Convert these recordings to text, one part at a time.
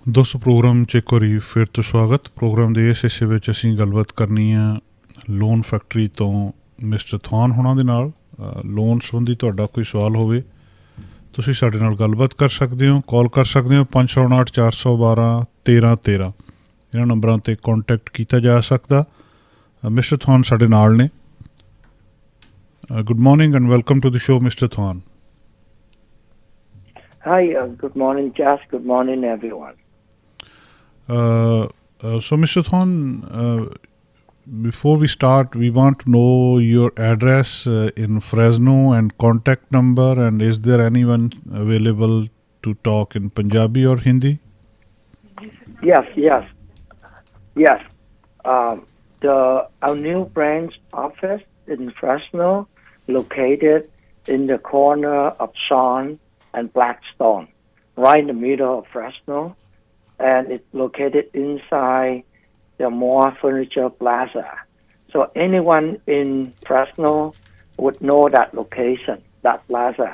दोस्तों प्रोग्राम 'ਚ ਇੱਕ ਵਾਰੀ ਫਿਰ ਤੋਂ ਸਵਾਗਤ। ਪ੍ਰੋਗਰਾਮ ਦੇ ਇਸ ਹਿੱਸੇ ਵਿੱਚ ਅਸੀਂ ਗੱਲਬਾਤ ਕਰਨੀ ਆ ਲੋਨ ਫੈਕਟਰੀ ਤੋਂ ਮਿਸਟਰ ਥਾਨ ਹੋਣਾ ਦੇ ਨਾਲ। ਲੋਨ ਸੰਬੰਧੀ ਤੁਹਾਡਾ ਕੋਈ ਸਵਾਲ ਹੋਵੇ ਤੁਸੀਂ ਸਾਡੇ ਨਾਲ ਗੱਲਬਾਤ ਕਰ ਸਕਦੇ ਹੋ, ਕਾਲ ਕਰ ਸਕਦੇ ਹੋ 559 412 1313 ਇਹਨਾਂ ਨੰਬਰਾਂ 'ਤੇ ਕੰਟੈਕਟ ਕੀਤਾ ਜਾ ਸਕਦਾ। ਮਿਸਟਰ ਥਾਨ ਸਾਡੇ ਨਾਲ ਨੇ। Good morning and welcome to the show mister Than. Hi, good morning, Jas. Good morning, everyone. So, Mr. Thon, before we start, we want to know your address in Fresno and contact number, and is there anyone available to talk in Punjabi or Hindi? Yes. Our new branch office in Fresno, located in the corner of Sean and Blackstone, right in the middle of Fresno, and it's located inside the Moore Furniture Plaza. So anyone in Fresno would know that location, that plaza,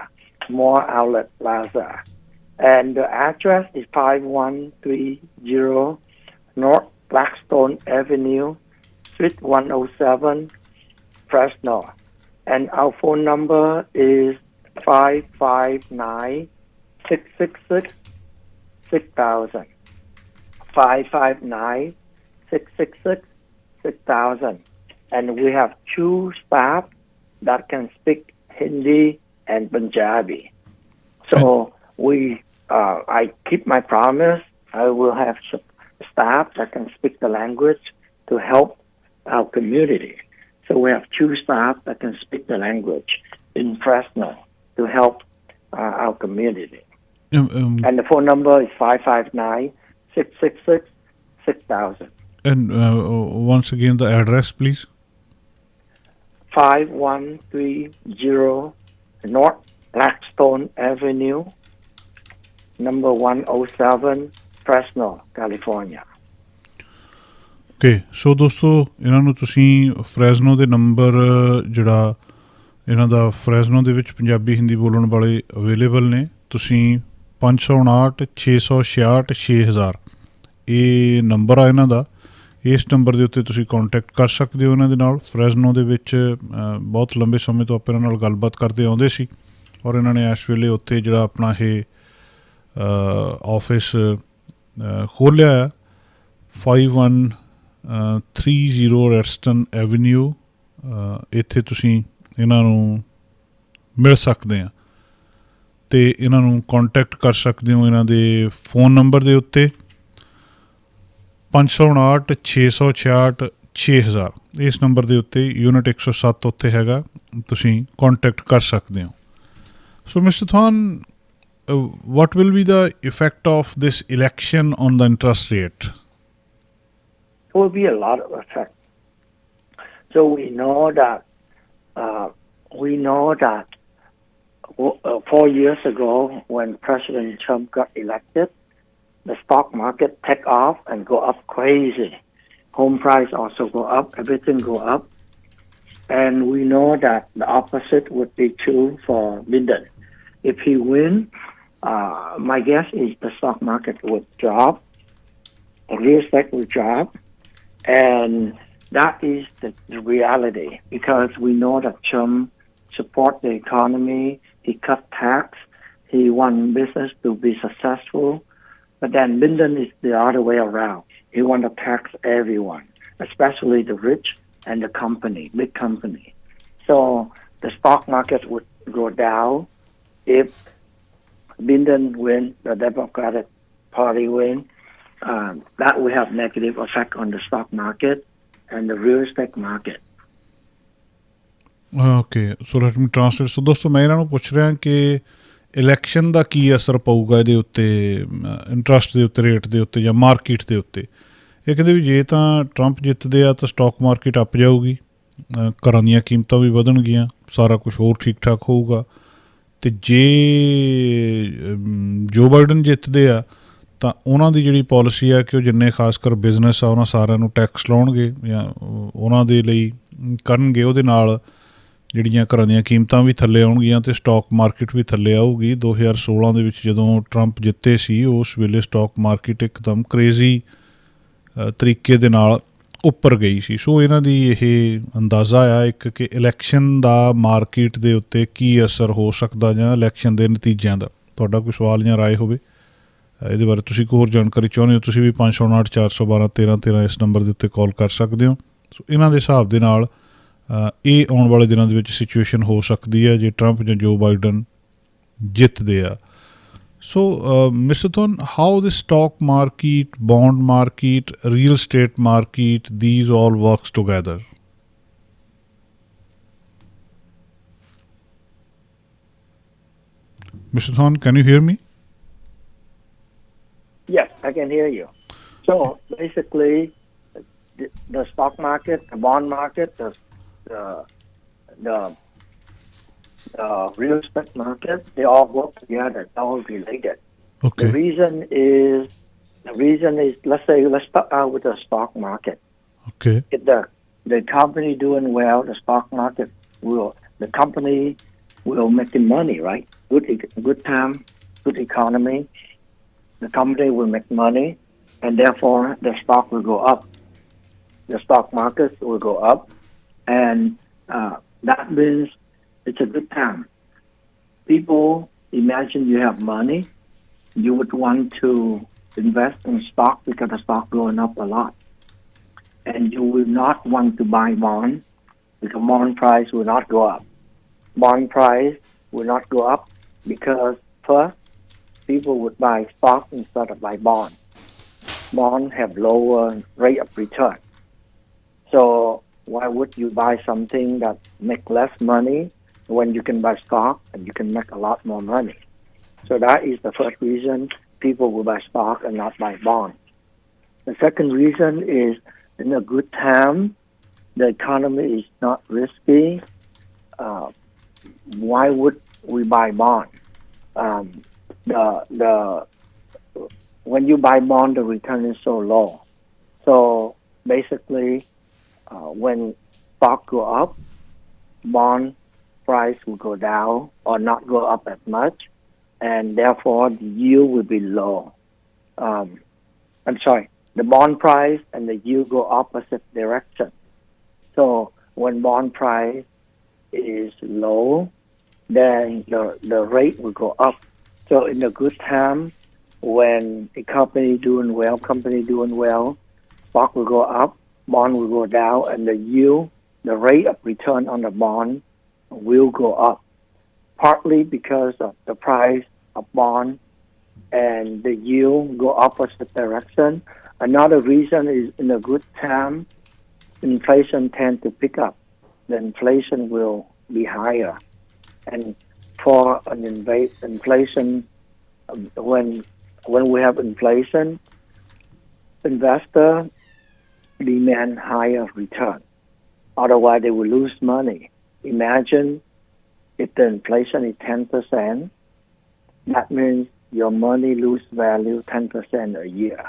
Moore Outlet Plaza. And the address is 5130 North Blackstone Avenue, Suite 107, Fresno. And our phone number is 559-666-6000. 559-666-6000. And we have two staff that can speak Hindi and Punjabi. So I keep my promise. I will have staff that can speak the language to help our community. So we have two staff that can speak the language in Fresno to help our community. And the phone number is 559-666-6000. And once again, the address, please. 5130 North Blackstone Avenue, number 107, Fresno, California. Okay so ਦੋਸਤੋ ਇਹਨਾਂ ਨੂੰ ਤੁਸੀਂ ਫਰੈਜ਼ਨੋ ਦੇ number ਜਿਹੜਾ ਇਹਨਾਂ ਦਾ ਫਰੈਜ਼ਨੋ ਦੇ ਵਿੱਚ ਪੰਜਾਬੀ ਹਿੰਦੀ ਬੋਲਣ ਵਾਲੇ ਅਵੇਲੇਬਲ ਨੇ। ਤੁਸੀਂ 559 666 6000 ਇਹ ਨੰਬਰ ਆ ਇਹਨਾਂ ਦਾ। ਇਸ ਨੰਬਰ ਦੇ ਉੱਤੇ ਤੁਸੀਂ ਕੰਟੈਕਟ ਕਰ ਸਕਦੇ ਹੋ ਇਹਨਾਂ ਦੇ ਨਾਲ। ਫਰੈਜ਼ਨੋ ਦੇ ਵਿੱਚ ਬਹੁਤ ਲੰਬੇ ਸਮੇਂ ਤੋਂ ਆਪਾਂ ਇਹਨਾਂ ਨਾਲ ਗੱਲਬਾਤ ਕਰਦੇ ਆਉਂਦੇ ਸੀ ਔਰ ਇਹਨਾਂ ਨੇ ਇਸ ਵੇਲੇ ਉੱਥੇ ਜਿਹੜਾ ਆਪਣਾ ਇਹ ਆਫਿਸ ਖੋਲ੍ਹਿਆ ਆ 5130 ਰੈਸਟਨ ਐਵੀਨਿਊ। ਇੱਥੇ ਤੁਸੀਂ ਇਹਨਾਂ ਨੂੰ ਮਿਲ ਸਕਦੇ ਆ ਅਤੇ ਇਹਨਾਂ ਨੂੰ ਕੰਟੈਕਟ ਕਰ ਸਕਦੇ ਹੋ ਇਹਨਾਂ ਦੇ ਫੋਨ ਨੰਬਰ ਦੇ ਉੱਤੇ 559 666 6000 ਇਸ ਨੰਬਰ ਦੇ ਉੱਤੇ। ਯੂਨਿਟ 107 ਉੱਥੇ ਹੈਗਾ, ਤੁਸੀਂ ਕੰਟੈਕਟ ਕਰ ਸਕਦੇ ਹੋ। So mister Thon, what will be the effect of this election on the interest rate? There will be a lot of effect. So we know that 4 years ago, when President Trump got elected, the stock market take off and go up crazy. Home price also go up, everything go up. And we know that the opposite would be true for Biden. If he win, my guess is the stock market would drop, real estate would drop, and that is the reality, because we know that Trump support the economy, he cut tax, he want business to be successful, but then Biden is the other way around. He want to tax everyone, especially the rich and the company, big company. So the stock market would go down if Biden win, the Democratic Party win. That will have negative effect on the stock market and the real estate market. Okay so let me translate. So ਦੋਸਤੋ ਮੈਂ ਇਹਨਾਂ ਨੂੰ ਪੁੱਛ ਰਿਹਾ ਕਿ election ਦਾ ਕੀ ਅਸਰ ਪਊਗਾ ਇਹਦੇ ਉੱਤੇ, ਇੰਟਰਸਟ ਦੇ ਉੱਤੇ, ਰੇਟ ਦੇ ਉੱਤੇ ਜਾਂ ਮਾਰਕੀਟ ਦੇ ਉੱਤੇ। ਇਹ ਕਹਿੰਦੇ ਵੀ ਜੇ ਤਾਂ ਟਰੰਪ ਜਿੱਤਦੇ ਆ ਤਾਂ ਸਟਾਕ ਮਾਰਕੀਟ ਅੱਪ ਜਾਊਗੀ, ਘਰਾਂ ਦੀਆਂ ਕੀਮਤਾਂ ਵੀ ਵਧਣਗੀਆਂ, ਸਾਰਾ ਕੁਛ ਹੋਰ ਠੀਕ ਠਾਕ ਹੋਊਗਾ। ਅਤੇ ਜੇ ਜੋ ਬਾਈਡਨ ਜਿੱਤਦੇ ਆ ਤਾਂ ਉਹਨਾਂ ਦੀ ਜਿਹੜੀ ਪੋਲਿਸੀ ਆ ਕਿ ਉਹ ਜਿੰਨੇ ਖਾਸ ਕਰ ਬਿਜ਼ਨਸ ਆ ਉਹਨਾਂ ਸਾਰਿਆਂ ਨੂੰ ਟੈਕਸ ਲਾਉਣਗੇ ਜਾਂ ਉਹਨਾਂ ਦੇ ਲਈ ਕਰਨਗੇ। ਉਹਦੇ ਨਾਲ ਜਿਹੜੀਆਂ ਘਰਾਂ ਦੀਆਂ ਕੀਮਤਾਂ ਵੀ ਥੱਲੇ ਆਉਣਗੀਆਂ ਅਤੇ ਸਟਾਕ ਮਾਰਕੀਟ ਵੀ ਥੱਲੇ ਆਊਗੀ। 2016 ਦੇ ਵਿੱਚ ਜਦੋਂ ਟਰੰਪ ਜਿੱਤੇ ਸੀ ਉਸ ਵੇਲੇ ਸਟਾਕ ਮਾਰਕੀਟ ਇੱਕਦਮ ਕ੍ਰੇਜ਼ੀ ਤਰੀਕੇ ਦੇ ਨਾਲ ਉੱਪਰ ਗਈ ਸੀ। ਸੋ ਇਹਨਾਂ ਦੀ ਇਹ ਅੰਦਾਜ਼ਾ ਆ ਇੱਕ ਕਿ ਇਲੈਕਸ਼ਨ ਦਾ ਮਾਰਕੀਟ ਦੇ ਉੱਤੇ ਕੀ ਅਸਰ ਹੋ ਸਕਦਾ ਜਾਂ ਇਲੈਕਸ਼ਨ ਦੇ ਨਤੀਜਿਆਂ ਦਾ। ਤੁਹਾਡਾ ਕੋਈ ਸਵਾਲ ਜਾਂ ਰਾਏ ਹੋਵੇ ਇਹਦੇ ਬਾਰੇ, ਤੁਸੀਂ ਕੋਈ ਹੋਰ ਜਾਣਕਾਰੀ ਚਾਹੁੰਦੇ ਹੋ, ਤੁਸੀਂ ਵੀ 559 412 1313 ਇਸ ਨੰਬਰ ਦੇ ਉੱਤੇ ਕਾਲ ਕਰ ਸਕਦੇ ਹੋ। ਸੋ ਇਹਨਾਂ ਦੇ ਹਿਸਾਬ ਦੇ ਨਾਲ ਇਹ ਆਉਣ ਵਾਲੇ ਦਿਨਾਂ ਦੇ ਵਿੱਚ ਸਿਚੁਏਸ਼ਨ ਹੋ ਸਕਦੀ ਹੈ ਜੇ ਟਰੰਪ ਜਾਂ ਜੋ ਬਾਈਡਨ ਜਿੱਤਦੇ ਆ। So, Mr. Thon, how the stock market, bond market, real estate market, these all works together? Mr. Thon, can you hear me? Yes, I can hear you. So basically, the stock market, the bond market, the real estate market, they all work together. They're all related. Okay. The reason is let's start out with the stock market. Okay. If the company doing well, the stock market the company will make the money, right? Good time, good economy. The company will make money, and therefore the stock will go up. The stock market will go up, and that means it's a good time. People imagine you have money, you would want to invest in stock because the stock going up a lot. And you will not want to buy bond because bond price will not go up. Bond price will not go up because first, people would buy stock instead of buy bond. Bond have lower rate of return. So why would you buy something that make less money when you can buy stock and you can make a lot more money? So that is the first reason people will buy stock and not buy bond. The second reason is in a good time, the economy is not risky. Why would we buy bond? When you buy bond, the return is so low. So basically, when stock go up, bond price will go down or not go up as much, and therefore the yield will be low. The bond price and the yield go opposite direction. So when bond price is low, then the rate will go up. So in a good time, when the company doing well, stock will go up, bond will go down, and the yield, the rate of return on the bond will go up, partly because of the price of bond and the yield go opposite direction. Another reason is in a good time, inflation tends to pick up. The inflation will be higher. And for an inflation, when we have inflation, investors demand higher return. Otherwise, they will lose money. Imagine if the inflation is 10%, that means your money lose value 10% a year.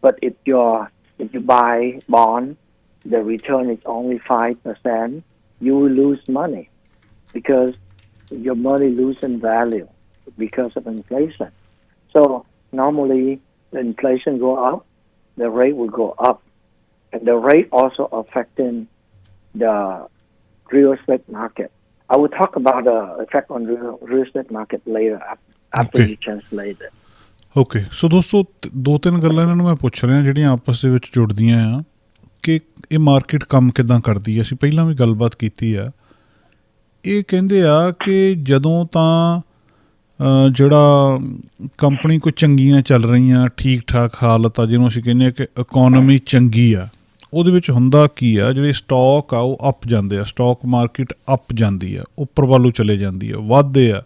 But if you buy bond, the return is only 5%, you will lose money because your money losing value because of inflation. So normally, the inflation go up, the rate will go up, and the rate also affecting the real estate market. I will talk about the effect on real estate market later after you translate it. Okay, so ਦੋਸਤੋ ਦੋ ਤਿੰਨ ਗੱਲਾਂ ਇਹਨਾਂ ਨੂੰ ਮੈਂ ਪੁੱਛ ਰਿਹਾ ਜਿਹੜੀਆਂ ਆਪਸ ਦੇ ਵਿੱਚ ਜੁੜਦੀਆਂ ਆ ਕਿ ਇਹ ਮਾਰਕੀਟ ਕੰਮ ਕਿੱਦਾਂ ਕਰਦੀ ਹੈ। ਅਸੀਂ ਪਹਿਲਾਂ ਵੀ ਗੱਲਬਾਤ ਕੀਤੀ ਆ। ਇਹ ਕਹਿੰਦੇ ਆ ਕਿ ਜਦੋਂ ਤਾਂ ਜਿਹੜਾ ਕੰਪਨੀ ਕੋਈ ਚੰਗੀਆਂ ਚੱਲ ਰਹੀਆਂ, ਠੀਕ ਠਾਕ ਹਾਲਤ ਆ, ਜਿਹਨੂੰ ਅਸੀਂ ਕਹਿੰਦੇ ਹਾਂ ਕਿ ਇਕੋਨਮੀ ਚੰਗੀ ਆ, ਉਹਦੇ ਵਿੱਚ ਹੁੰਦਾ ਕੀ ਆ, ਜਿਹੜੇ ਸਟਾਕ ਆ ਉਹ ਅੱਪ ਜਾਂਦੇ ਆ, ਸਟਾਕ ਮਾਰਕੀਟ ਅੱਪ ਜਾਂਦੀ ਆ, ਉੱਪਰ ਵੱਲ ਨੂੰ ਚਲੇ ਜਾਂਦੀ ਆ, ਵੱਧਦੇ ਆ।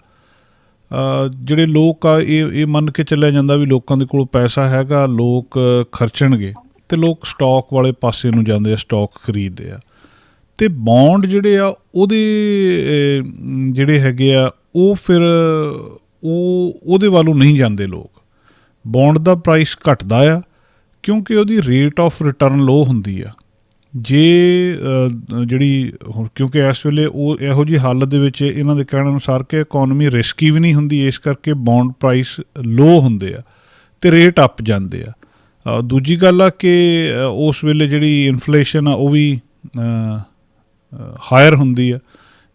ਜਿਹੜੇ ਲੋਕ ਆ ਇਹ ਮੰਨ ਕੇ ਚੱਲਿਆ ਜਾਂਦਾ ਵੀ ਲੋਕਾਂ ਦੇ ਕੋਲ ਪੈਸਾ ਹੈਗਾ, ਲੋਕ ਖਰਚਣਗੇ ਅਤੇ ਲੋਕ ਸਟਾਕ ਵਾਲੇ ਪਾਸੇ ਨੂੰ ਜਾਂਦੇ ਆ, ਸਟਾਕ ਖਰੀਦਦੇ ਆ। ਅਤੇ ਬੌਂਡ ਜਿਹੜੇ ਆ ਉਹਦੇ ਜਿਹੜੇ ਹੈਗੇ ਆ ਉਹ ਫਿਰ ਉਹਦੇ ਵੱਲੋਂ ਨਹੀਂ ਜਾਂਦੇ ਲੋਕ। ਬੌਂਡ ਦਾ ਪ੍ਰਾਈਸ ਘਟਦਾ ਆ ਕਿਉਂਕਿ ਉਹਦੀ ਰੇਟ ਆਫ ਰਿਟਰਨ ਲੋ ਹੁੰਦੀ ਆ। ਜੇ ਜਿਹੜੀ ਕਿਉਂਕਿ ਇਸ ਵੇਲੇ ਉਹ ਇਹੋ ਜਿਹੀ ਹਾਲਤ ਦੇ ਵਿੱਚ ਇਹਨਾਂ ਦੇ ਕਹਿਣ ਅਨੁਸਾਰ ਕਿ ਇਕੋਨਮੀ ਰਿਸਕੀ ਵੀ ਨਹੀਂ ਹੁੰਦੀ, ਇਸ ਕਰਕੇ ਬੌਂਡ ਪ੍ਰਾਈਸ ਲੋ ਹੁੰਦੇ ਆ ਅਤੇ ਰੇਟ ਅੱਪ ਜਾਂਦੇ ਆ। ਦੂਜੀ ਗੱਲ ਆ ਕਿ ਉਸ ਵੇਲੇ ਜਿਹੜੀ ਇਨਫਲੇਸ਼ਨ ਆ ਉਹ ਵੀ ਹਾਇਰ ਹੁੰਦੀ ਆ।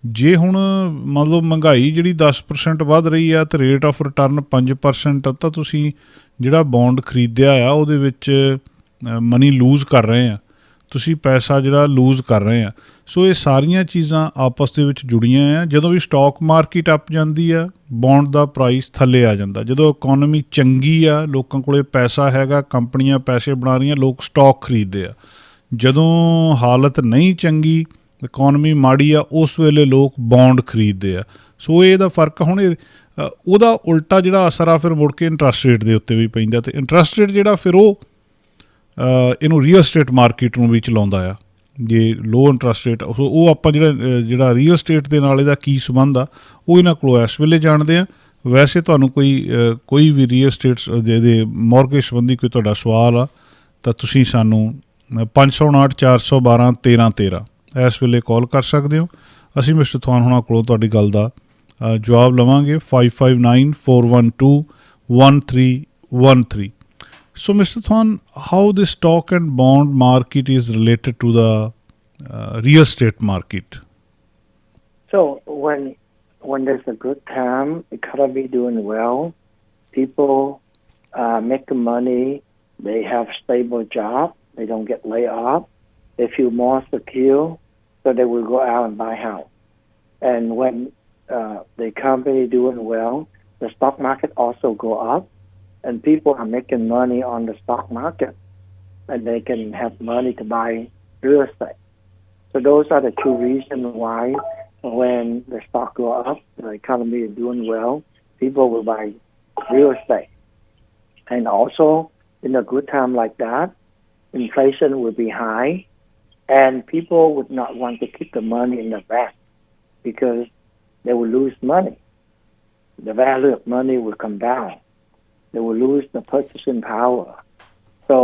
ਜੇ ਹੁਣ ਮੰਨ ਲਓ ਮਹਿੰਗਾਈ ਜਿਹੜੀ 10% ਵੱਧ ਰਹੀ ਆ ਅਤੇ ਰੇਟ ਆਫ ਰਿਟਰਨ 5%, ਤਾਂ ਤੁਸੀਂ ਜਿਹੜਾ ਬੌਂਡ ਖਰੀਦਿਆ ਆ ਉਹਦੇ ਵਿੱਚ ਮਨੀ ਲੂਜ਼ ਕਰ ਰਹੇ ਆ, ਤੁਸੀਂ ਪੈਸਾ ਜਿਹੜਾ ਲੂਜ਼ ਕਰ ਰਹੇ ਆ। ਸੋ ਇਹ ਸਾਰੀਆਂ ਚੀਜ਼ਾਂ ਆਪਸ ਦੇ ਵਿੱਚ ਜੁੜੀਆਂ ਆ। ਜਦੋਂ ਵੀ ਸਟਾਕ ਮਾਰਕੀਟ ਅੱਪ ਜਾਂਦੀ ਆ, ਬੌਂਡ ਦਾ ਪ੍ਰਾਈਸ ਥੱਲੇ ਆ ਜਾਂਦਾ। ਜਦੋਂ ਇਕੋਨਮੀ ਚੰਗੀ ਆ, ਲੋਕਾਂ ਕੋਲ ਪੈਸਾ ਹੈਗਾ, ਕੰਪਨੀਆਂ ਪੈਸੇ ਬਣਾ ਰਹੀਆਂ, ਲੋਕ ਸਟਾਕ ਖਰੀਦਦੇ ਆ। ਜਦੋਂ ਹਾਲਤ ਨਹੀਂ ਚੰਗੀ, ਇਕੋਨਮੀ ਮਾੜੀ ਆ, ਉਸ ਵੇਲੇ ਲੋਕ ਬੌਂਡ ਖਰੀਦਦੇ ਆ। ਸੋ ਇਹਦਾ ਫਰਕ ਹੁਣ ਉਹਦਾ ਉਲਟਾ ਜਿਹੜਾ ਅਸਰ ਆ ਫਿਰ ਮੁੜ ਕੇ ਇੰਟਰਸਟ ਰੇਟ ਦੇ ਉੱਤੇ ਵੀ ਪੈਂਦਾ, ਅਤੇ ਇੰਟਰਸਟ ਰੇਟ ਜਿਹੜਾ ਫਿਰ ਉਹ ਇਹਨੂੰ ਰੀਅਲ ਸਟੇਟ ਮਾਰਕੀਟ ਨੂੰ ਵੀ ਚਲਾਉਂਦਾ ਆ। ਜੇ ਲੋ ਇੰਟਰਸਟ ਰੇਟ, ਉਹ ਆਪਾਂ ਜਿਹੜਾ ਰੀਅਲ ਸਟੇਟ ਦੇ ਨਾਲ ਇਹਦਾ ਕੀ ਸੰਬੰਧ ਆ ਉਹ ਇਹਨਾਂ ਕੋਲੋਂ ਇਸ ਵੇਲੇ ਜਾਣਦੇ ਆ। ਵੈਸੇ ਤੁਹਾਨੂੰ ਕੋਈ ਵੀ ਰੀਅਲ ਸਟੇਟ ਦੇ ਮੌਰਗੇਜ ਸੰਬੰਧੀ ਕੋਈ ਤੁਹਾਡਾ ਸਵਾਲ ਆ ਤਾਂ ਤੁਸੀਂ ਸਾਨੂੰ 559 412 1313 ਇਸ ਵੇਲੇ ਕਾਲ ਕਰ ਸਕਦੇ ਹੋ। ਅਸੀਂ ਮਿਸਟਰ ਥਵਾਨ ਹੋਣਾ ਕੋਲੋਂ ਤੁਹਾਡੀ ਗੱਲ ਦਾ ਜਵਾਬ ਲਵਾਂਗੇ। 559 412 1313। So, Mr. Thwan, how the stock and bond market is related to the real estate market? So when there's a good time, economy doing well, people make money, they have stable job, they don't get laid off, they feel more secure, so they will go out and buy house. And when the economy doing well, the stock market also go up. And people are making money on the stock market, and they can have money to buy real estate. So those are the two reasons why when the stock go up, the economy is doing well, people will buy real estate. And also, in a good time like that, inflation will be high, and people would not want to keep the money in the bank because they will lose money. The value of money will come down. They will lose the purchasing power. So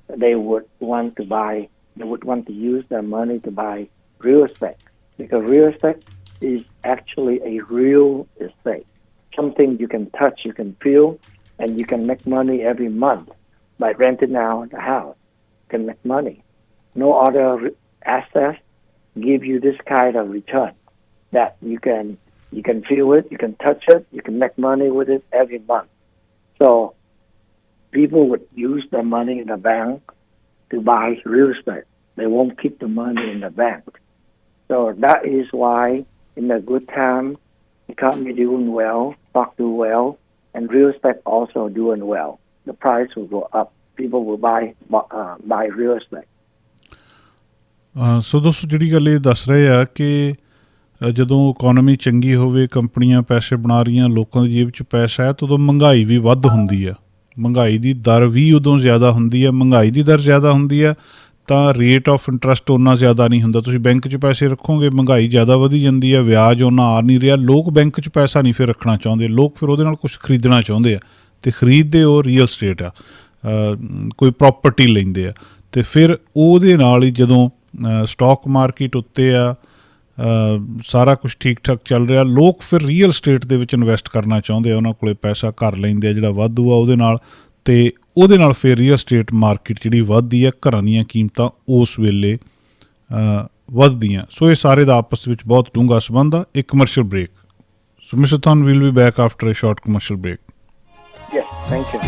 they would want to use their money to buy real estate, because real estate is actually a real estate, something you can touch, you can feel, and you can make money every month by renting out the house. You can make money. No other assets give you this kind of return that you can feel it, you can touch it, you can make money with it every month. So people would use their money in the bank to buy real estate. They won't keep the money in the bank. So that is why in a good time, economy doing well, stock do well, and real estate also doing well. The price will go up. People will buy real estate. ਸੋ ਦੋਸਤੋ ਜਿਹੜੀ ਗੱਲ ਇਹ ਦੱਸ ਰਹੇ ਆ ਕਿ ਜਦੋਂ economy ਚੰਗੀ ਹੋਵੇ, ਕੰਪਨੀਆਂ ਪੈਸੇ ਬਣਾ ਰਹੀਆਂ, ਲੋਕਾਂ ਦੀ ਜੇਬ 'ਚ ਪੈਸਾ ਹੈ, ਤਾਂ ਉਦੋਂ ਮਹਿੰਗਾਈ ਵੀ ਵੱਧ ਹੁੰਦੀ ਆ। ਮਹਿੰਗਾਈ ਦੀ ਦਰ ਵੀ ਉਦੋਂ ਜ਼ਿਆਦਾ ਹੁੰਦੀ ਆ। ਮਹਿੰਗਾਈ ਦੀ ਦਰ ਜ਼ਿਆਦਾ ਹੁੰਦੀ ਆ ਤਾਂ ਰੇਟ ਆਫ ਇੰਟਰਸਟ ਓਨਾ ਜ਼ਿਆਦਾ ਨਹੀਂ ਹੁੰਦਾ। ਤੁਸੀਂ ਬੈਂਕ 'ਚ ਪੈਸੇ ਰੱਖੋਗੇ, ਮਹਿੰਗਾਈ ਜ਼ਿਆਦਾ ਵਧੀ ਜਾਂਦੀ ਆ, ਵਿਆਜ ਓਨਾ ਆ ਨਹੀਂ ਰਿਹਾ, ਲੋਕ ਬੈਂਕ 'ਚ ਪੈਸਾ ਨਹੀਂ ਫਿਰ ਰੱਖਣਾ ਚਾਹੁੰਦੇ। ਲੋਕ ਫਿਰ ਉਹਦੇ ਨਾਲ ਕੁਛ ਖਰੀਦਣਾ ਚਾਹੁੰਦੇ ਆ, ਅਤੇ ਖਰੀਦਦੇ ਉਹ ਰੀਅਲ ਸਟੇਟ ਆ, ਕੋਈ ਪ੍ਰੋਪਰਟੀ ਲੈਂਦੇ ਆ। ਅਤੇ ਫਿਰ ਉਹਦੇ ਨਾਲ ਹੀ ਜਦੋਂ ਸਟਾਕ ਮਾਰਕੀਟ ਉੱਤੇ ਆ, ਸਾਰਾ ਕੁਛ ਠੀਕ ਠਾਕ ਚੱਲ ਰਿਹਾ, ਲੋਕ ਫਿਰ ਰੀਅਲ ਸਟੇਟ ਦੇ ਵਿੱਚ ਇਨਵੈਸਟ ਕਰਨਾ ਚਾਹੁੰਦੇ ਆ। ਉਹਨਾਂ ਕੋਲ ਪੈਸਾ ਘਰ ਲੈਂਦੇ ਆ ਜਿਹੜਾ ਵਾਧੂ ਆ ਉਹਦੇ ਨਾਲ, ਅਤੇ ਉਹਦੇ ਨਾਲ ਫਿਰ ਰੀਅਲ ਸਟੇਟ ਮਾਰਕੀਟ ਜਿਹੜੀ ਵੱਧਦੀ ਆ, ਘਰਾਂ ਦੀਆਂ ਕੀਮਤਾਂ ਉਸ ਵੇਲੇ ਵੱਧਦੀਆਂ। ਸੋ ਇਹ ਸਾਰੇ ਦਾ ਆਪਸ ਵਿੱਚ ਬਹੁਤ ਡੂੰਘਾ ਸੰਬੰਧ ਆ। ਇੱਕ commercial break. So mister Than, we'll be back after a short commercial break. Yes, thank you.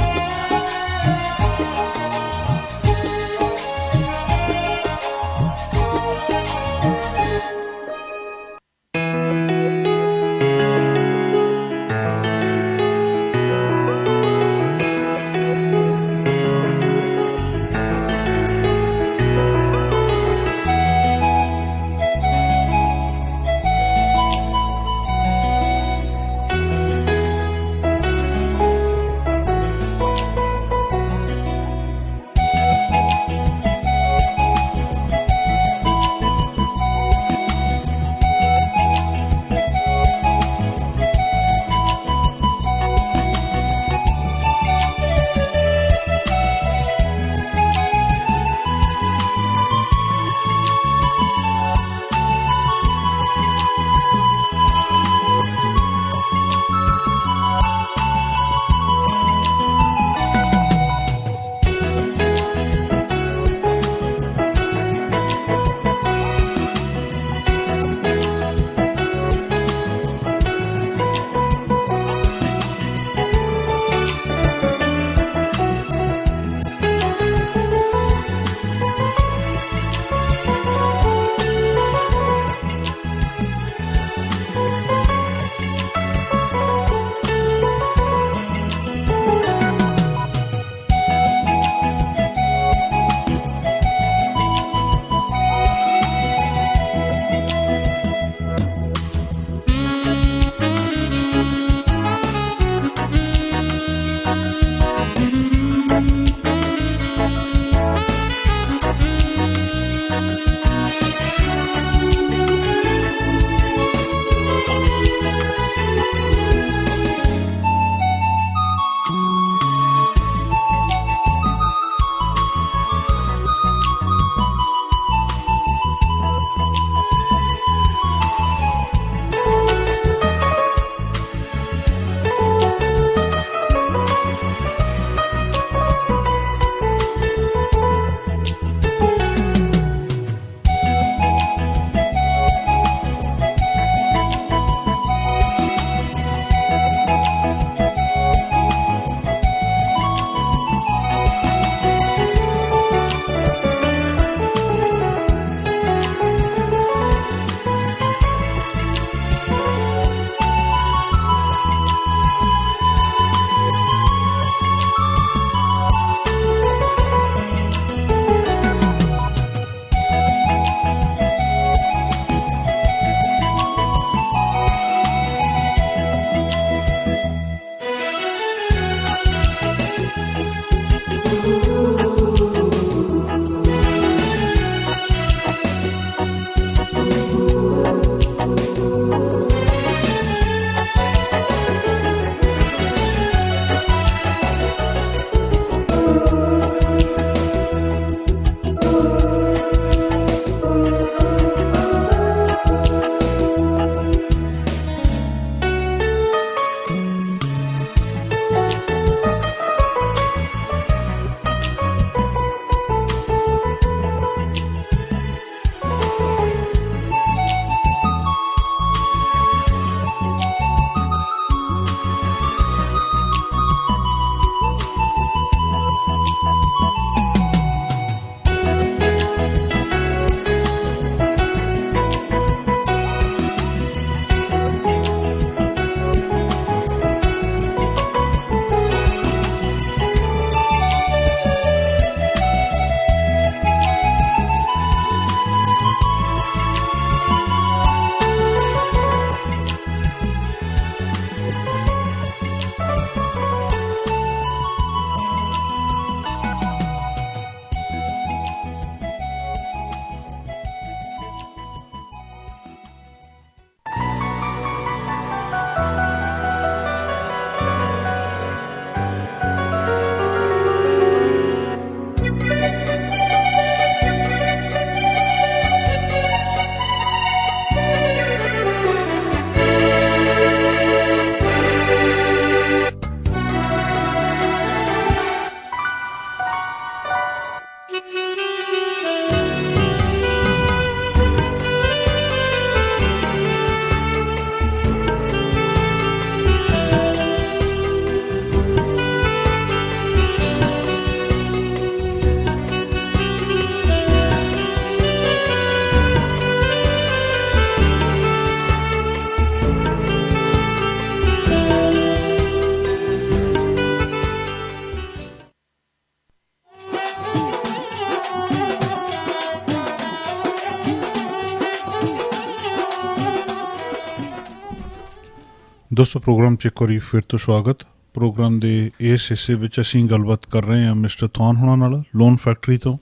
ਦੋਸਤੋ ਪ੍ਰੋਗਰਾਮ 'ਚ ਇੱਕ ਵਾਰੀ ਫਿਰ ਤੋਂ ਸਵਾਗਤ। ਪ੍ਰੋਗਰਾਮ ਦੇ ਇਸ ਹਿੱਸੇ ਵਿੱਚ ਅਸੀਂ ਗੱਲਬਾਤ ਕਰ ਰਹੇ ਹਾਂ ਮਿਸਟਰ ਥੌਨ ਹੋਣਾ ਨਾਲ ਲੋਨ ਫੈਕਟਰੀ ਤੋਂ।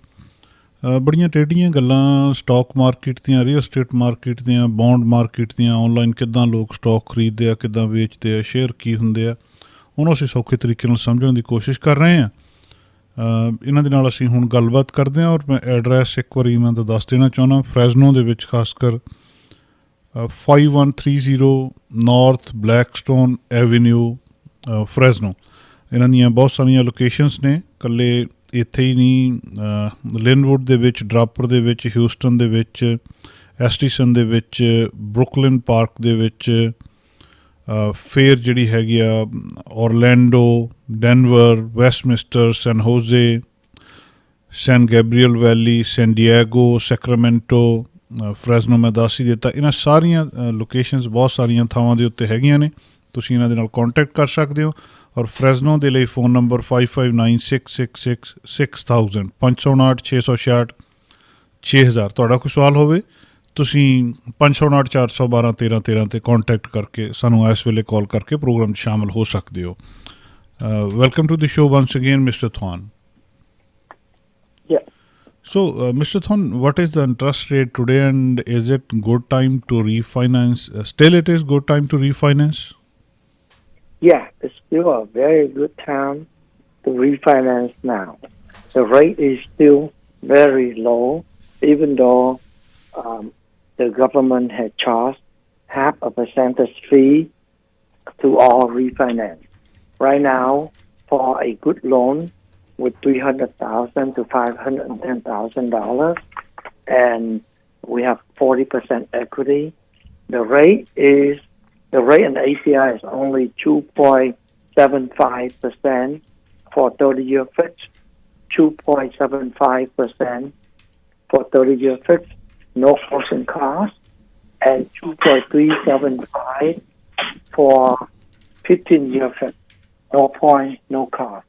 ਬੜੀਆਂ ਟੇਢੀਆਂ ਗੱਲਾਂ ਸਟਾਕ ਮਾਰਕੀਟ ਦੀਆਂ, ਰੀਅਲ ਸਟੇਟ ਮਾਰਕੀਟ ਦੀਆਂ, ਬੌਂਡ ਮਾਰਕੀਟ ਦੀਆਂ, ਔਨਲਾਈਨ ਕਿੱਦਾਂ ਲੋਕ ਸਟਾਕ ਖਰੀਦਦੇ ਆ, ਕਿੱਦਾਂ ਵੇਚਦੇ ਆ, ਸ਼ੇਅਰ ਕੀ ਹੁੰਦੇ ਆ, ਉਹਨੂੰ ਅਸੀਂ ਸੌਖੇ ਤਰੀਕੇ ਨਾਲ ਸਮਝਣ ਦੀ ਕੋਸ਼ਿਸ਼ ਕਰ ਰਹੇ ਹਾਂ। ਇਹਨਾਂ ਦੇ ਨਾਲ ਅਸੀਂ ਹੁਣ ਗੱਲਬਾਤ ਕਰਦੇ ਹਾਂ। ਔਰ ਮੈਂ ਐਡਰੈਸ ਇੱਕ ਵਾਰੀ ਇਹਨਾਂ ਦਾ ਦੱਸ ਦੇਣਾ ਚਾਹੁੰਦਾ। ਫਰੈਜ਼ਨੋ ਦੇ ਵਿੱਚ ਖਾਸ ਕਰ 5130 ਨਾਰਥ ਬਲੈਕਸਟੋਨ ਐਵੀਨਿਊ ਫਰੈਜ਼ਨੋ। ਇਹਨਾਂ ਦੀਆਂ ਬਹੁਤ ਸਾਰੀਆਂ ਲੋਕੇਸ਼ਨਸ ਨੇ, ਇਕੱਲੇ ਇੱਥੇ ਹੀ ਨਹੀਂ, ਲਿਨਵੁੱਡ ਦੇ ਵਿੱਚ, ਡਰਾਪਰ ਦੇ ਵਿੱਚ, ਹਿਊਸਟਨ ਦੇ ਵਿੱਚ, ਐਸਟੀਸਨ ਦੇ ਵਿੱਚ, ਬਰੁਕਲਿਨ ਪਾਰਕ ਦੇ ਵਿੱਚ, ਫੇਰ ਜਿਹੜੀ ਹੈਗੀ ਆ ਔਰਲੈਂਡੋ, ਡੈਨਵਰ, ਵੈਸਟਮਿਸਟਰ, ਸੈਨ ਹੋਜ਼ੇ, ਸੈਨ ਗੈਬਰੀਅਲ ਵੈਲੀ, ਸੈਨ ਡਿਏਗੋ, ਸੈਕਰਾਮੈਂਟੋ, ਫਰੈਜ਼ਨੋ ਮੈਂ ਦੱਸ ਹੀ ਦਿੱਤਾ। ਇਹਨਾਂ ਸਾਰੀਆਂ ਲੋਕੇਸ਼ਨਸ ਬਹੁਤ ਸਾਰੀਆਂ ਥਾਵਾਂ ਦੇ ਉੱਤੇ ਹੈਗੀਆਂ ਨੇ। ਤੁਸੀਂ ਇਹਨਾਂ ਦੇ ਨਾਲ ਕੰਟੈਕਟ ਕਰ ਸਕਦੇ ਹੋ। ਔਰ ਫਰੈਜ਼ਨੋ ਦੇ ਲਈ ਫ਼ੋਨ ਨੰਬਰ 5596666000 559 ਤੁਹਾਡਾ ਕੋਈ ਸਵਾਲ ਹੋਵੇ ਤੁਸੀਂ 559 412 1313 'ਤੇ ਕੰਟੈਕਟ ਕਰਕੇ ਸਾਨੂੰ ਇਸ ਵੇਲੇ ਕਾਲ ਕਰਕੇ ਪ੍ਰੋਗਰਾਮ 'ਚ ਸ਼ਾਮਲ ਹੋ ਸਕਦੇ ਹੋ। Welcome to the show once again mister Thon. So, Mr. Thon, what is the interest rate today, and is it good time to refinance? Still, it is good time to refinance? Yeah, it's still a very good time to refinance now. The rate is still very low, even though the government had charged 0.5% fee to all refinance. Right now, for a good loan with $300,000 to $510,000, and we have 40% equity. The rate and API is only 2.75% for 30-year fixed, 2.75% for 30-year fixed, no closing cost, and 2.375 for 15-year fixed, no point, no cost.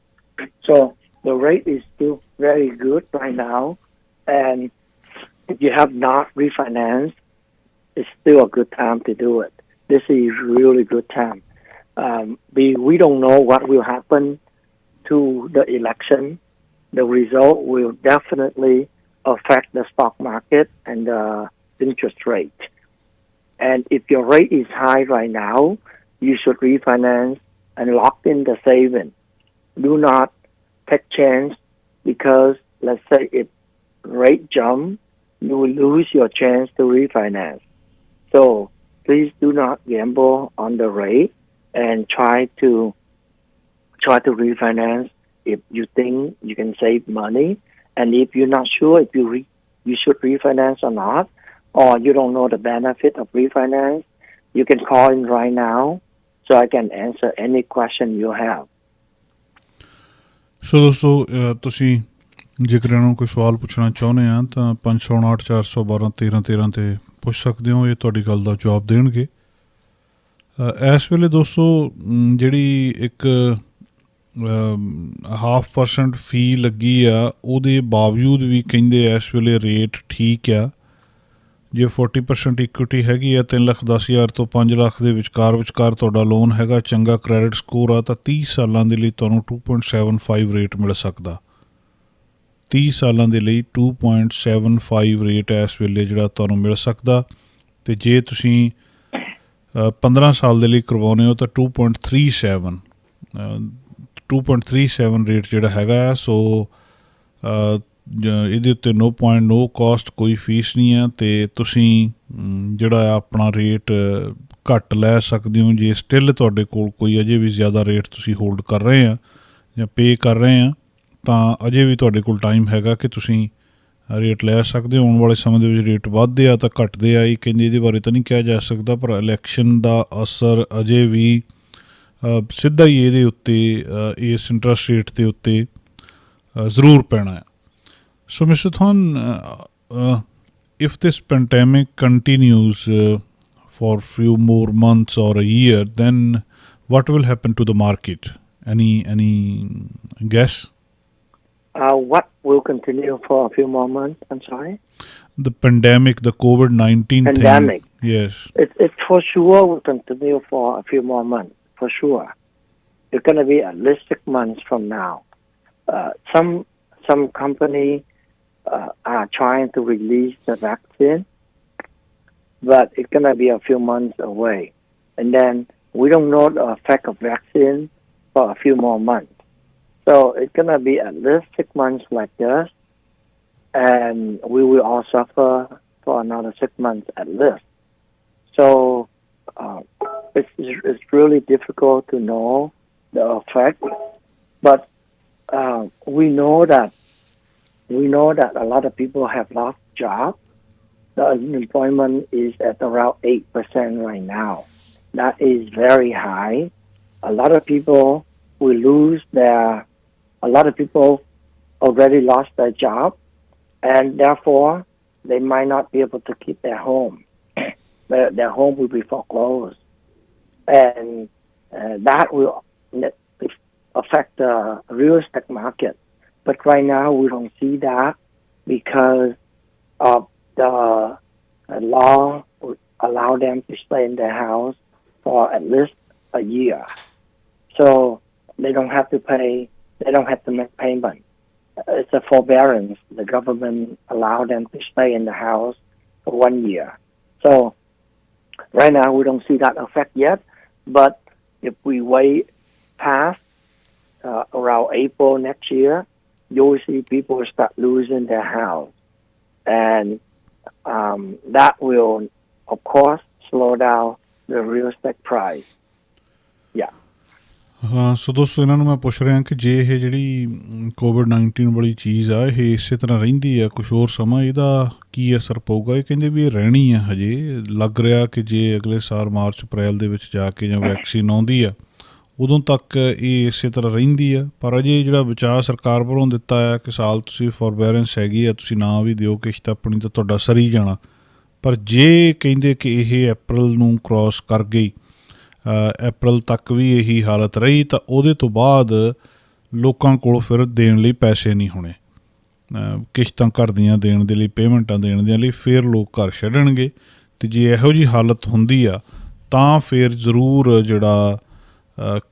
So the rate is still very good right now, and if you have not refinanced, it's still a good time to do it. This is really good time. We don't know what will happen to the election. The result will definitely affect the stock market and the interest rate. And if your rate is high right now, you should refinance and lock in the saving. Do not take chance, because let's say if rate jump, you will lose your chance to refinance. So please do not gamble on the rate and try to refinance if you think you can save money. And if you're not sure if you should refinance or not, or you don't know the benefit of refinance, you can call in right now so I can answer any question you have. ਸੋ ਦੋਸਤੋ, ਤੁਸੀਂ ਜੇਕਰ ਇਹਨਾਂ ਨੂੰ ਕੋਈ ਸਵਾਲ ਪੁੱਛਣਾ ਚਾਹੁੰਦੇ ਆ ਤਾਂ 559 412 1313 ‘ਤੇ ਪੁੱਛ ਸਕਦੇ ਹੋ। ਇਹ ਤੁਹਾਡੀ ਗੱਲ ਦਾ ਜਵਾਬ ਦੇਣਗੇ। ਇਸ ਵੇਲੇ ਦੋਸਤੋ ਜਿਹੜੀ ਇੱਕ 0.5% ਫੀ ਲੱਗੀ ਆ, ਉਹਦੇ ਬਾਵਜੂਦ ਵੀ ਕਹਿੰਦੇ ਇਸ ਵੇਲੇ ਰੇਟ ਠੀਕ ਆ। ਜੇ 40% ਇਕੁਇਟੀ ਹੈਗੀ ਆ, 3,10,000 ਤੋਂ 5 ਲੱਖ ਦੇ ਵਿਚਕਾਰ ਤੁਹਾਡਾ ਲੋਨ ਹੈਗਾ, ਚੰਗਾ ਕ੍ਰੈਡਿਟ ਸਕੋਰ ਆ, ਤਾਂ 30 ਸਾਲਾਂ ਦੇ ਲਈ ਤੁਹਾਨੂੰ 2.75 ਰੇਟ ਮਿਲ ਸਕਦਾ। 30 ਸਾਲਾਂ ਦੇ ਲਈ 2.75 ਰੇਟ ਇਸ ਵੇਲੇ ਜਿਹੜਾ ਤੁਹਾਨੂੰ ਮਿਲ ਸਕਦਾ। ਅਤੇ ਜੇ ਤੁਸੀਂ 15 ਸਾਲ ਦੇ ਲਈ ਕਰਵਾਉਂਦੇ ਹੋ ਤਾਂ 2.37 ਰੇਟ ਜਿਹੜਾ ਹੈਗਾ ਆ। ਸੋ ਇਹਦੇ ਉੱਤੇ ਨੋ ਕਾਸਟ, ਕੋਈ ਫੀਸ ਨਹੀਂ ਆ, ਅਤੇ ਤੁਸੀਂ ਜਿਹੜਾ ਆਪਣਾ ਰੇਟ ਘੱਟ ਲੈ ਸਕਦੇ ਹੋ। ਜੇ ਸਟਿਲ ਤੁਹਾਡੇ ਕੋਲ ਕੋਈ ਅਜੇ ਵੀ ਜ਼ਿਆਦਾ ਰੇਟ ਤੁਸੀਂ ਹੋਲਡ ਕਰ ਰਹੇ ਆ ਜਾਂ ਪੇ ਕਰ ਰਹੇ ਆ, ਤਾਂ ਅਜੇ ਵੀ ਤੁਹਾਡੇ ਕੋਲ ਟਾਈਮ ਹੈਗਾ ਕਿ ਤੁਸੀਂ ਰੇਟ ਲੈ ਸਕਦੇ ਹੋ। ਆਉਣ ਵਾਲੇ ਸਮੇਂ ਦੇ ਵਿੱਚ ਰੇਟ ਵੱਧਦੇ ਆ ਤਾਂ ਘੱਟਦੇ ਆ, ਇਹ ਕਹਿੰਦੇ ਇਹਦੇ ਬਾਰੇ ਤਾਂ ਨਹੀਂ ਕਿਹਾ ਜਾ ਸਕਦਾ, ਪਰ ਇਲੈਕਸ਼ਨ ਦਾ ਅਸਰ ਅਜੇ ਵੀ ਸਿੱਧਾ ਹੀ ਇਹਦੇ ਉੱਤੇ, ਇਸ ਇੰਟਰਸਟ ਰੇਟ ਦੇ ਉੱਤੇ ਜ਼ਰੂਰ ਪੈਣਾ ਹੈ। So, Mr. Thon, if this pandemic continues for few more months or a year, then what will happen to the market? Any guess? What will continue for a few more months? I'm sorry? The pandemic, the COVID-19 pandemic. Yes. It for sure will continue for a few more months, for sure. It's going to be at least 6 months from now. Some company are trying to release the vaccine, but it's going to be a few months away. And then we don't know the effect of vaccine for a few more months. So it's going to be at least 6 months like this, and we will all suffer for another 6 months at least. So it's really difficult to know the effect, but we know that a lot of people have lost jobs. The unemployment is at around 8% right now. That is very high. A lot of people will lose their. A lot of people already lost their job, and therefore they might not be able to keep their home. Their home will be foreclosed, and that will affect the real estate market. But right now we don't see that because of the law would allow them to stay in their house for at least a year. So they don't have to pay, they don't have to make payment. It's a forbearance. The government allowed them to stay in the house for 1 year. So right now we don't see that effect yet, but if we wait past around April next year, you will see people start losing their house. And that will, of course, slow down the real estate price. Yeah. ਹਾਂ ਸੋ ਦੋਸਤੋ ਇਹਨਾਂ ਨੂੰ ਮੈਂ ਪੁੱਛ ਰਿਹਾ ਕਿ ਜੇ ਇਹ ਜਿਹੜੀ ਕੋਵਿਡ-19 ਵਾਲੀ ਚੀਜ਼ ਆ ਇਹ ਇਸੇ ਤਰ੍ਹਾਂ ਰਹਿੰਦੀ ਆ ਕੁਛ ਹੋਰ ਸਮਾਂ ਇਹਦਾ ਕੀ ਅਸਰ ਪਊਗਾ। ਇਹ ਕਹਿੰਦੇ ਵੀ ਇਹ ਰਹਿਣੀ ਆ ਹਜੇ, ਲੱਗ ਰਿਹਾ ਕਿ ਜੇ ਅਗਲੇ ਸਾਲ ਮਾਰਚ ਅਪ੍ਰੈਲ ਦੇ ਵਿੱਚ ਜਾ ਕੇ ਜਾਂ ਵੈਕਸੀਨ ਆਉਂਦੀ ਆ ਉਦੋਂ ਤੱਕ ਇਹ ਇਸੇ ਤਰ੍ਹਾਂ ਰਹਿੰਦੀ ਆ। ਪਰ ਅਜੇ ਜਿਹੜਾ ਬਚਾਅ ਸਰਕਾਰ ਵੱਲੋਂ ਦਿੱਤਾ ਆ ਕਿ ਸਾਲ ਤੁਸੀਂ ਫੋਰਬੈਰੈਂਸ ਹੈਗੀ ਆ, ਤੁਸੀਂ ਨਾ ਵੀ ਦਿਓ ਕਿਸ਼ਤ ਆਪਣੀ ਤਾਂ ਤੁਹਾਡਾ ਸਰੀ ਜਾਣਾ। ਪਰ ਜੇ ਕਹਿੰਦੇ ਕਿ ਇਹ ਅਪ੍ਰੈਲ ਨੂੰ ਕ੍ਰੋਸ ਕਰ ਗਈ, ਅਪ੍ਰੈਲ ਤੱਕ ਵੀ ਇਹੀ ਹਾਲਤ ਰਹੀ ਤਾਂ ਉਹਦੇ ਤੋਂ ਬਾਅਦ ਲੋਕਾਂ ਕੋਲ ਫਿਰ ਦੇਣ ਲਈ ਪੈਸੇ ਨਹੀਂ ਹੋਣੇ, ਕਿਸ਼ਤਾਂ ਘਰ ਦੀਆਂ ਦੇਣ ਦੇ ਲਈ, ਪੇਮੈਂਟਾਂ ਦੇਣ ਦੇ ਲਈ, ਫਿਰ ਲੋਕ ਘਰ ਛੱਡਣਗੇ। ਅਤੇ ਜੇ ਇਹੋ ਜਿਹੀ ਹਾਲਤ ਹੁੰਦੀ ਆ ਤਾਂ ਫਿਰ ਜ਼ਰੂਰ ਜਿਹੜਾ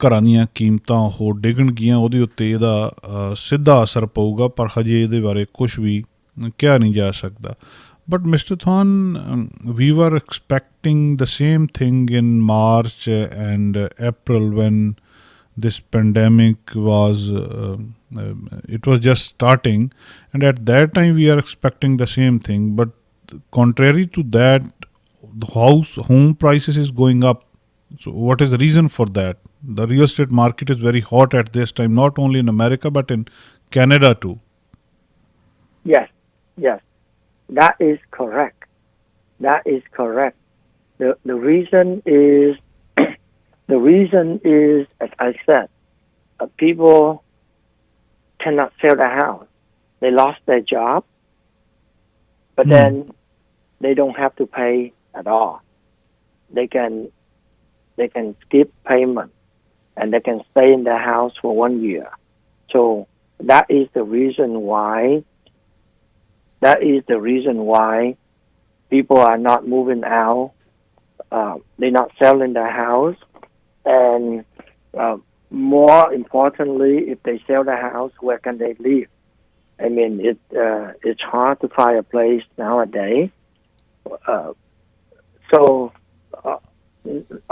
ਘਰਾਂ ਦੀਆਂ ਕੀਮਤਾਂ ਉਹ ਡਿੱਗਣਗੀਆਂ, ਉਹਦੇ ਉੱਤੇ ਇਹਦਾ ਸਿੱਧਾ ਅਸਰ ਪਊਗਾ। ਪਰ ਹਜੇ ਇਹਦੇ ਬਾਰੇ ਕੁਛ ਵੀ ਕਿਹਾ ਨਹੀਂ ਜਾ ਸਕਦਾ। But Mr. Than, we were expecting the same thing in March and April when this pandemic was, it was just starting. And at that time we are expecting the same thing. But contrary to that, the home prices is going up. So what is the reason for that? The real estate market is very hot at this time, not only in America but in Canada too. Yes, yes. That is correct. That is correct. The reason is as I said, people cannot sell their house. They lost their job, but then they don't have to pay at all. They can skip payment and they can stay in their house for 1 year. So that is the reason why. That is the reason why people are not moving out. They're not selling their house. And more importantly, if they sell their house, where can they live? I mean, it's hard to find a place nowadays. So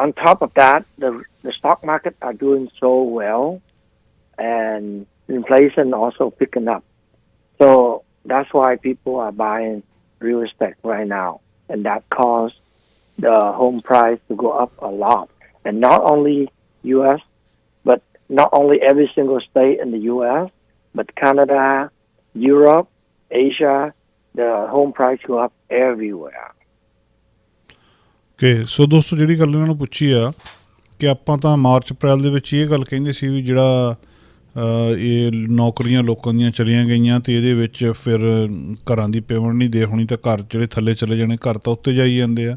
on top of that, the stock market are doing so well, and inflation also picking up. So that's why people are buying real estate right now, and that caused the home price to go up a lot. And not only U.S., but not only every single state in the U.S., but Canada, Europe, Asia, the home price go up everywhere. Okay, so ਦੋਸਤੋ ਜਿਹੜੀ ਗੱਲ ਇਹਨਾਂ ਨੂੰ ਪੁੱਛੀ ਆ ਕਿ ਆਪਾਂ ਤਾਂ ਮਾਰਚ ਅਪ੍ਰੈਲ ਦੇ ਵਿੱਚ ਇਹ ਗੱਲ ਕਹਿੰਦੇ ਸੀ ਵੀ ਜਿਹੜਾ ਇਹ ਨੌਕਰੀਆਂ ਲੋਕਾਂ ਦੀਆਂ ਚਲੀਆਂ ਗਈਆਂ ਅਤੇ ਇਹਦੇ ਵਿੱਚ ਫਿਰ ਘਰਾਂ ਦੀ ਪੇਮੈਂਟ ਨਹੀਂ ਦੇ ਹੋਣੀ ਤਾਂ ਘਰ ਜਿਹੜੇ ਥੱਲੇ ਚਲੇ ਜਾਣੇ, ਘਰ ਤਾਂ ਉੱਤੇ ਜਾਈ ਜਾਂਦੇ ਆ।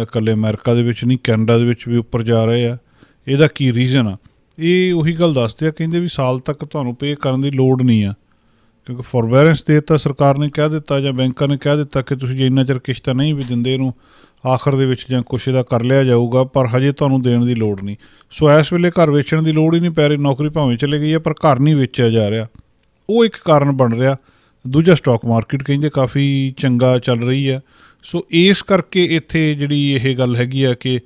ਇਕੱਲੇ ਅਮਰੀਕਾ ਦੇ ਵਿੱਚ ਨਹੀਂ, ਕੈਨੇਡਾ ਦੇ ਵਿੱਚ ਵੀ ਉੱਪਰ ਜਾ ਰਹੇ ਆ। ਇਹਦਾ ਕੀ ਰੀਜ਼ਨ ਆ? ਇਹ ਉਹੀ ਗੱਲ ਦੱਸਦੇ ਆ, ਕਹਿੰਦੇ ਵੀ ਸਾਲ ਤੱਕ ਤੁਹਾਨੂੰ ਪੇ ਕਰਨ ਦੀ ਲੋੜ ਨਹੀਂ ਆ ਕਿਉਂਕਿ ਫੋਰਬੈਰੈਂਸ ਦੇ ਦਿੱਤਾ ਸਰਕਾਰ ਨੇ ਕਹਿ ਦਿੱਤਾ ਜਾਂ ਬੈਂਕਾਂ ਨੇ ਕਹਿ ਦਿੱਤਾ ਕਿ ਤੁਸੀਂ ਜੇ ਇੰਨਾ ਚਿਰ ਕਿਸ਼ਤਾਂ ਨਹੀਂ ਵੀ ਦਿੰਦੇ ਇਹਨੂੰ ਆਖਰ ਦੇ ਵਿੱਚ ਜਾਂ ਕੁਛ ਇਹਦਾ ਕਰ ਲਿਆ ਜਾਊਗਾ, ਪਰ ਹਜੇ ਤੁਹਾਨੂੰ ਦੇਣ ਦੀ ਲੋੜ ਨਹੀਂ। ਸੋ ਇਸ ਵੇਲੇ ਘਰ ਵੇਚਣ ਦੀ ਲੋੜ ਹੀ ਨਹੀਂ ਪੈ ਰਹੀ, ਨੌਕਰੀ ਭਾਵੇਂ ਚਲੇ ਗਈ ਹੈ ਪਰ ਘਰ ਨਹੀਂ ਵੇਚਿਆ ਜਾ ਰਿਹਾ, ਉਹ ਇੱਕ ਕਾਰਨ ਬਣ ਰਿਹਾ। ਦੂਜਾ ਸਟਾਕ ਮਾਰਕੀਟ ਕਹਿੰਦੇ ਕਾਫੀ ਚੰਗਾ ਚੱਲ ਰਹੀ ਹੈ। ਸੋ ਇਸ ਕਰਕੇ ਇੱਥੇ ਜਿਹੜੀ ਇਹ ਗੱਲ ਹੈਗੀ ਆ ਕਿ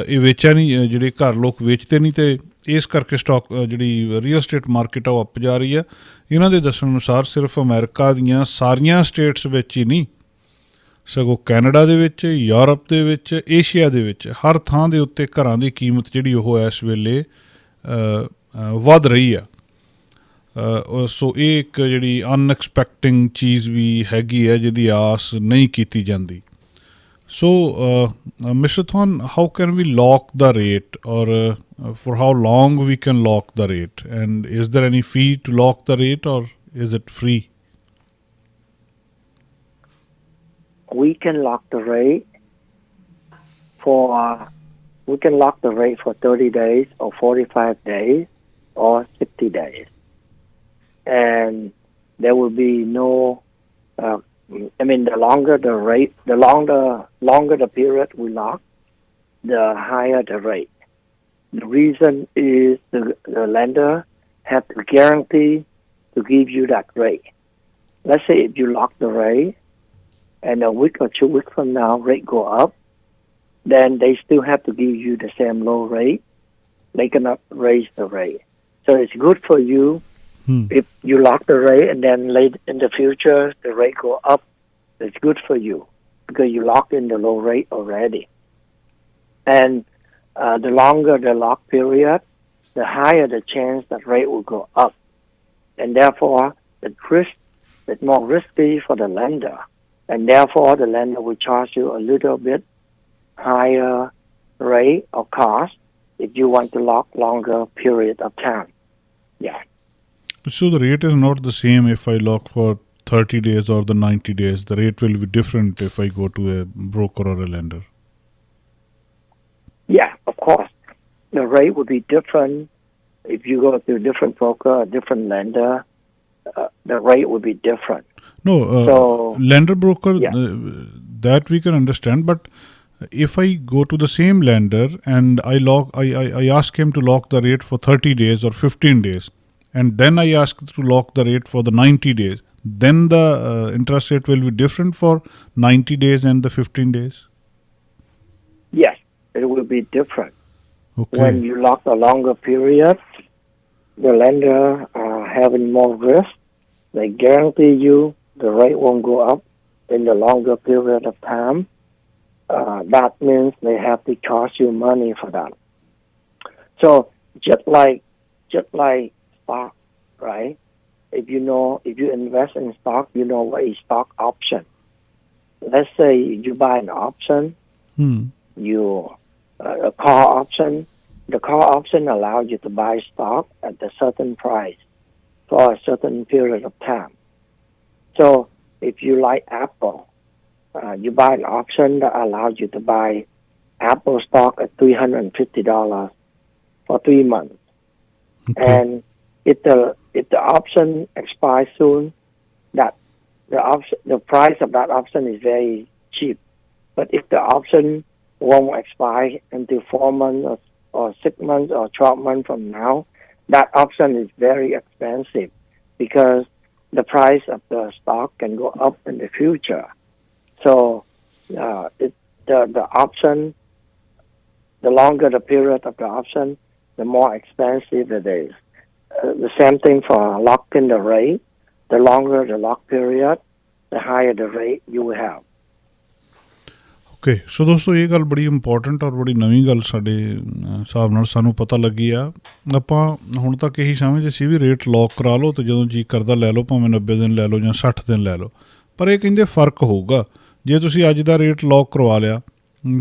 ਇਹ ਵੇਚਿਆ ਨਹੀਂ, ਜਿਹੜੇ ਘਰ ਲੋਕ ਵੇਚਦੇ ਨਹੀਂ, ਅਤੇ ਇਸ ਕਰਕੇ ਸਟਾਕ ਜਿਹੜੀ ਰੀਅਲ ਸਟੇਟ ਮਾਰਕੀਟ ਆ ਉਹ ਅੱਪ ਜਾ ਰਹੀ ਹੈ। ਇਹਨਾਂ ਦੇ ਦੱਸਣ ਅਨੁਸਾਰ ਸਿਰਫ ਅਮਰੀਕਾ ਦੀਆਂ ਸਾਰੀਆਂ ਸਟੇਟਸ ਵਿੱਚ ਹੀ ਨਹੀਂ, ਸਗੋਂ ਕੈਨੇਡਾ ਦੇ ਵਿੱਚ, ਯੂਰਪ ਦੇ ਵਿੱਚ, ਏਸ਼ੀਆ ਦੇ ਵਿੱਚ ਹਰ ਥਾਂ ਦੇ ਉੱਤੇ ਘਰਾਂ ਦੀ ਕੀਮਤ ਜਿਹੜੀ ਉਹ ਇਸ ਵੇਲੇ ਵੱਧ ਰਹੀ ਆ। ਸੋ ਇਹ ਇੱਕ ਜਿਹੜੀ ਅਨਐਕਸਪੈਕਟਿੰਗ ਚੀਜ਼ ਵੀ ਹੈਗੀ ਹੈ ਜਿਹਦੀ ਆਸ ਨਹੀਂ ਕੀਤੀ ਜਾਂਦੀ। So mister Thon, how can we lock the rate, or for how long we can lock the rate, and is there any fee to lock the rate, or is it free? We can lock the rate for 30 days or 45 days or 60 days, and there will be no the longer the rate, the longer the period we lock, the higher the rate. The reason is the lender has to guarantee to give you that rate. Let's say if you lock the rate and a week or 2 weeks from now rate go up, then they still have to give you the same low rate. They cannot raise the rate. So it's good for you if you lock the rate and then later in the future the rate go up. It's good for you because you locked in the low rate already. And the longer the lock period, the higher the chance that rate will go up. And therefore, it's more risky for the lender. And therefore, the lender will charge you a little bit higher rate or cost if you want to lock longer period of time. Yeah. So the rate is not the same if I lock for 30 days or the 90 days. The rate will be different if I go to a broker or a lender. Yeah, of course. The rate would be different if you go to a different broker, a different lender. The rate would be different. No, so lender broker, yeah. That we can understand. But if I go to the same lender and I ask him to lock the rate for 30 days or 15 days, and then I ask to lock the rate for the 90 days, then the interest rate will be different for 90 days and the 15 days? Yes. It will be different. Okay. When you lock a longer period, the lender having more risk. They guarantee you the rate won't go up in the longer period of time. That means they have to charge you money for that. So just like stock, right? If you invest in stock, you know what is stock option. Let's say you buy an option, a call option. The call option allows you to buy stock at a certain price for a certain period of time. So if you like Apple, you buy an option that allows you to buy Apple stock at $350 for 3 months. Okay. And if the option expires soon, that the price of that option is very cheap. But if the option won't expire until 4 months or 6 months or 12 months from now, that option is very expensive because the price of the stock can go up in the future. So the option, the longer the period of the option, the more expensive it is. The same thing for locking the rate. The longer the lock period, the higher the rate you will have. Okay, so ਦੋਸਤੋ ਇਹ ਗੱਲ ਬੜੀ important ਔਰ ਬੜੀ ਨਵੀਂ ਗੱਲ ਸਾਡੇ ਹਿਸਾਬ ਨਾਲ ਸਾਨੂੰ ਪਤਾ ਲੱਗੀ ਆ। ਆਪਾਂ ਹੁਣ ਤੱਕ ਇਹੀ ਸਮਝਦੇ ਸੀ ਵੀ ਰੇਟ ਲੌਕ ਕਰਾ ਲਓ ਅਤੇ ਜਦੋਂ ਜੀ ਕਰਦਾ ਲੈ ਲਓ, ਭਾਵੇਂ 90 ਦਿਨ ਲੈ ਲਓ ਜਾਂ 60 ਦਿਨ ਲੈ ਲਓ, ਪਰ ਇਹ ਕਹਿੰਦੇ ਫ਼ਰਕ ਹੋਊਗਾ। ਜੇ ਤੁਸੀਂ ਅੱਜ ਦਾ ਰੇਟ ਲੌਕ ਕਰਵਾ ਲਿਆ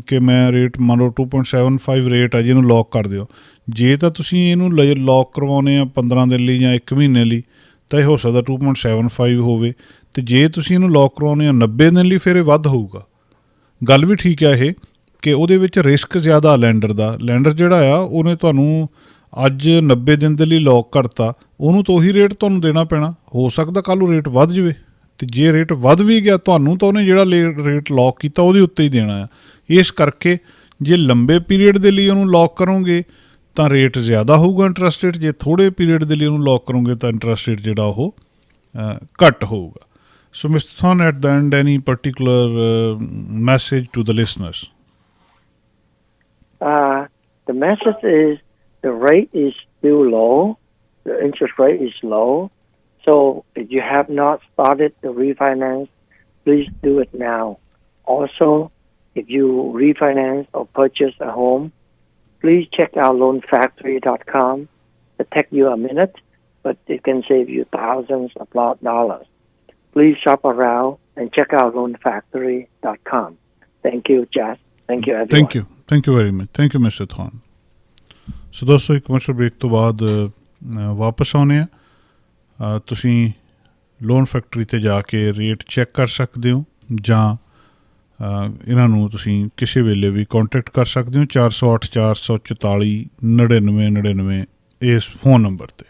ਕਿ ਮੈਂ ਰੇਟ ਮੰਨ ਲਓ 2.75 ਰੇਟ ਆ ਜੀ, ਇਹਨੂੰ ਲੌਕ ਕਰ ਦਿਓ। ਜੇ ਤਾਂ ਤੁਸੀਂ ਇਹਨੂੰ ਲੌਕ ਕਰਵਾਉਂਦੇ ਆ 15 ਦਿਨ ਲਈ ਜਾਂ 1 ਮਹੀਨੇ ਲਈ, ਤਾਂ ਇਹ ਹੋ ਸਕਦਾ 2.75 ਹੋਵੇ, ਅਤੇ ਜੇ ਤੁਸੀਂ ਇਹਨੂੰ ਲੌਕ ਕਰਵਾਉਂਦੇ ਆ 90 ਦਿਨ ਲਈ, ਫਿਰ ਇਹ ਵੱਧ ਹੋਊਗਾ। ਗੱਲ ਵੀ ਠੀਕ ਹੈ ਇਹ ਕਿ ਉਹਦੇ ਵਿੱਚ ਰਿਸਕ ਜ਼ਿਆਦਾ ਲੈਂਡਰ ਦਾ। ਲੈਂਡਰ ਜਿਹੜਾ ਆ ਉਹਨੇ ਤੁਹਾਨੂੰ ਅੱਜ 90 ਦਿਨ ਦੇ ਲਈ ਲੌਕ ਕਰਤਾ, ਉਹਨੂੰ ਤਾਂ ਉਹੀ ਰੇਟ ਤੁਹਾਨੂੰ ਦੇਣਾ ਪੈਣਾ। ਹੋ ਸਕਦਾ ਕੱਲ੍ਹ ਨੂੰ ਰੇਟ ਵੱਧ ਜਾਵੇ, ਅਤੇ ਜੇ ਰੇਟ ਵੱਧ ਵੀ ਗਿਆ ਤੁਹਾਨੂੰ ਤਾਂ ਉਹਨੇ ਜਿਹੜਾ ਰੇਟ ਲੌਕ ਕੀਤਾ ਉਹਦੇ ਉੱਤੇ ਹੀ ਦੇਣਾ ਆ। ਇਸ ਕਰਕੇ ਜੇ ਲੰਬੇ ਪੀਰੀਅਡ ਦੇ ਲਈ ਉਹਨੂੰ ਲੌਕ ਕਰੋਗੇ ਤਾਂ ਰੇਟ ਜ਼ਿਆਦਾ ਹੋਊਗਾ ਇੰਟਰਸਟ ਰੇਟ, ਜੇ ਥੋੜ੍ਹੇ ਪੀਰੀਅਡ ਦੇ ਲਈ ਉਹਨੂੰ ਲੌਕ ਕਰੋਗੇ ਤਾਂ ਇੰਟਰਸਟ ਰੇਟ ਜਿਹੜਾ ਉਹ ਘੱਟ ਹੋਊਗਾ। So mister Thon, at the end any particular message to the listeners? The message is the rate is still low, the interest rate is low. So if you have not started the refinance, please do it now. Also, if you refinance or purchase a home, please check out loanfactory.com. It takes you a minute, but it can save you thousands of dollars. Please shop around and check out loanfactory.com. Thank you, Jas. Thank you, everyone. Thank you very much. Thank you, Mr. Thorn. ਸੋ ਦੋਸਤੋ, ਇੱਕ commercial break ਤੋਂ ਬਾਅਦ ਵਾਪਸ ਆਉਂਦੇ ਆ। ਤੁਸੀਂ loan factory 'ਤੇ ਜਾ ਕੇ ਰੇਟ ਚੈੱਕ ਕਰ ਸਕਦੇ ਹੋ, ਜਾਂ ਇਹਨਾਂ ਨੂੰ ਤੁਸੀਂ ਕਿਸੇ ਵੇਲੇ ਵੀ ਕੰਟੈਕਟ ਕਰ ਸਕਦੇ ਹੋ 408 444 99 99 ਇਸ ਫੋਨ ਨੰਬਰ 'ਤੇ।